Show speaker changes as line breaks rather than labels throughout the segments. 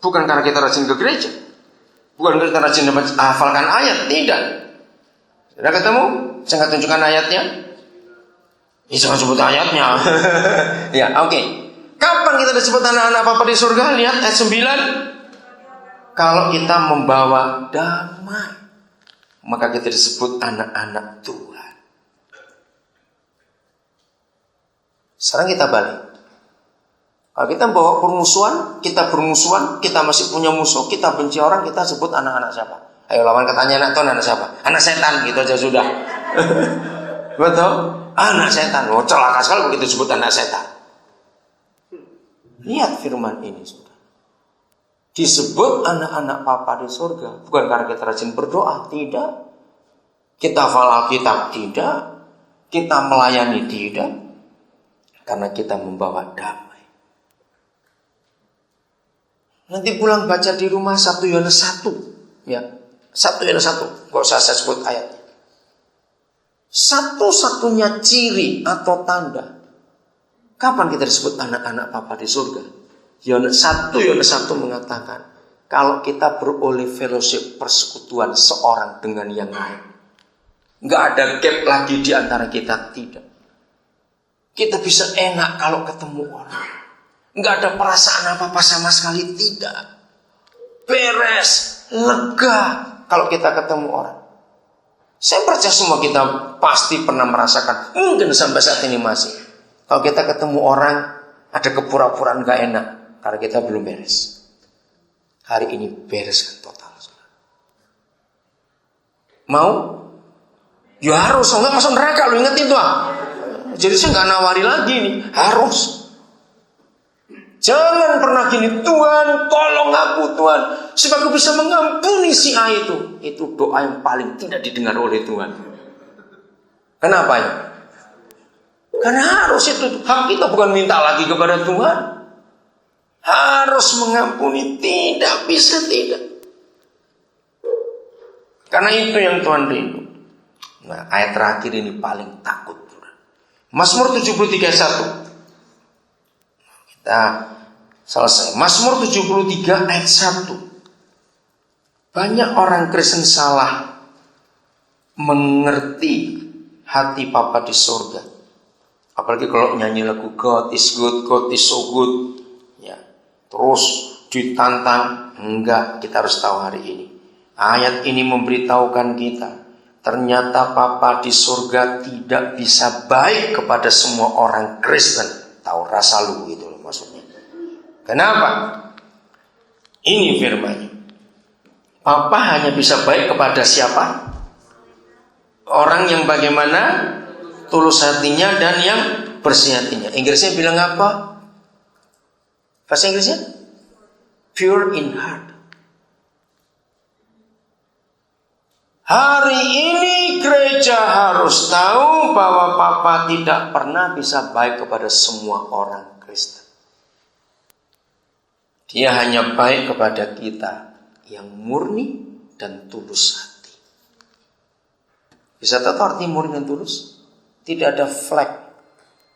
Bukan karena kita rajin ke gereja, bukan karena kita rajin hafalkan ayat, tidak. Sudah ketemu? Saya akan tunjukkan ayatnya. Jangan sebut ayatnya. Ya, oke. Kapan kita disebut anak-anak Bapa di surga? Lihat ayat 9. Kalau kita membawa damai, maka kita disebut anak-anak Tuhan. Sekarang kita balik. Kalau kita bawa permusuhan, kita bermusuhan, kita masih punya musuh, kita benci orang, kita sebut anak-anak siapa? Ayo lawan katanya anak Tuhan, anak siapa? Anak setan, gitu aja sudah. Betul? Anak setan. Oh, celaka sekali begitu sebut anak setan. Lihat firman ini, sudah. Disebut anak-anak Bapa di surga, bukan karena kita rajin berdoa, tidak. Kita hafal Alkitab, tidak. Kita melayani, tidak. Karena kita membawa damai. Nanti pulang baca di rumah 1 Yohanes 1. Ya, 1 Yohanes 1. Gak usah saya sebut ayatnya. Satu-satunya ciri atau tanda kapan kita disebut anak-anak Bapa di surga? 1 Yohanes 1 mengatakan, kalau kita beroleh fellowship, persekutuan seorang dengan yang lain, gak ada gap lagi di antara kita, tidak. Kita bisa enak kalau ketemu orang, gak ada perasaan apa-apa sama sekali, tidak. Beres, lega kalau kita ketemu orang. Saya percaya semua kita pasti pernah merasakan, mungkin sampai saat ini masih. Kalau kita ketemu orang, ada kepura-puraan gak enak, karena kita belum beres. Hari ini bereskan total. Mau? Ya harus, enggak masuk neraka, lu ingetin tuh. Jadi saya gak nawari lagi nih, harus. Jangan pernah gini, Tuhan tolong aku Tuhan, supaya aku bisa mengampuni si A itu. Itu doa yang paling tidak didengar oleh Tuhan. Kenapa ya? Karena harus itu, hak kita bukan minta lagi kepada Tuhan. Harus mengampuni, tidak bisa tidak. Karena itu yang Tuhan rindu. Nah, ayat terakhir ini paling takut. Mazmur 73 ayat 1. Kita selesai. Mazmur 73 ayat 1. Banyak orang Kristen salah mengerti hati Bapa di surga. Apalagi kalau nyanyi lagu God is good, God is so good. Ya, terus ditantang. Enggak, kita harus tahu hari ini. Ayat ini memberitahukan kita, ternyata Bapa di surga tidak bisa baik kepada semua orang Kristen. Tahu rasa lu gitu loh maksudnya. Kenapa? Ini firman-Nya. Bapa hanya bisa baik kepada siapa? Orang yang bagaimana? Tulus hatinya dan yang bersih hatinya. Inggrisnya bilang apa? Bahasa Inggrisnya? Pure in heart. Hari ini gereja harus tahu bahwa Bapa tidak pernah bisa baik kepada semua orang Kristen. Dia hanya baik kepada kita yang murni dan tulus hati. Bisa tahu arti murni dan tulus? Tidak ada flek,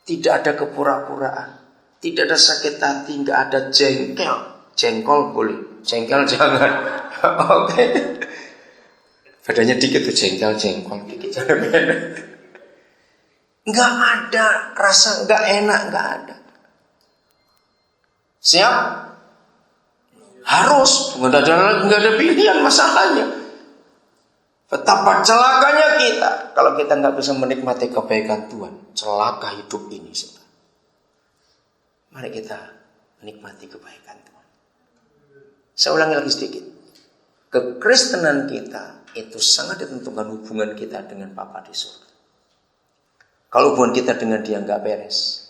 tidak ada kepura-puraan, tidak ada sakit hati, tidak ada jengkel. Jengkol boleh, jengkel jangan. Oke. Badannya dikit tuh jengkel, dikit. Nggak ada rasa nggak enak, nggak ada. Siap? Harus, nggak ada pilihan masalahnya. Betapa celakanya kita kalau kita nggak bisa menikmati kebaikan Tuhan. Celaka hidup ini. Mari kita menikmati kebaikan Tuhan. Saya ulangi lagi sedikit. Kekristenan kita itu sangat ditentukan hubungan kita dengan Bapa di surga. Kalau hubungan kita dengan Dia nggak beres,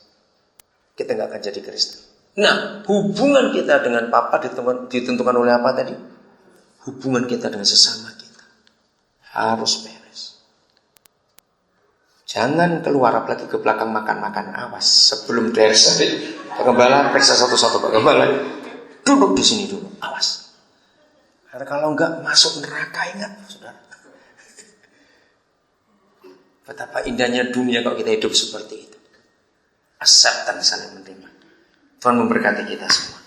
kita nggak akan jadi Kristen. Nah, hubungan kita dengan Bapa ditentukan oleh apa tadi? Hubungan kita dengan sesama kita harus beres. Jangan keluar apalagi ke belakang makan-makan, awas. Sebelum beres, Pak Gembala periksa satu-satu Pak Gembala. Duduk di sini dulu, awas. Karena kalau enggak masuk neraka, ingat saudara. Betapa indahnya dunia kalau kita hidup seperti itu. Accept dan saling menerima. Tuhan memberkati kita semua.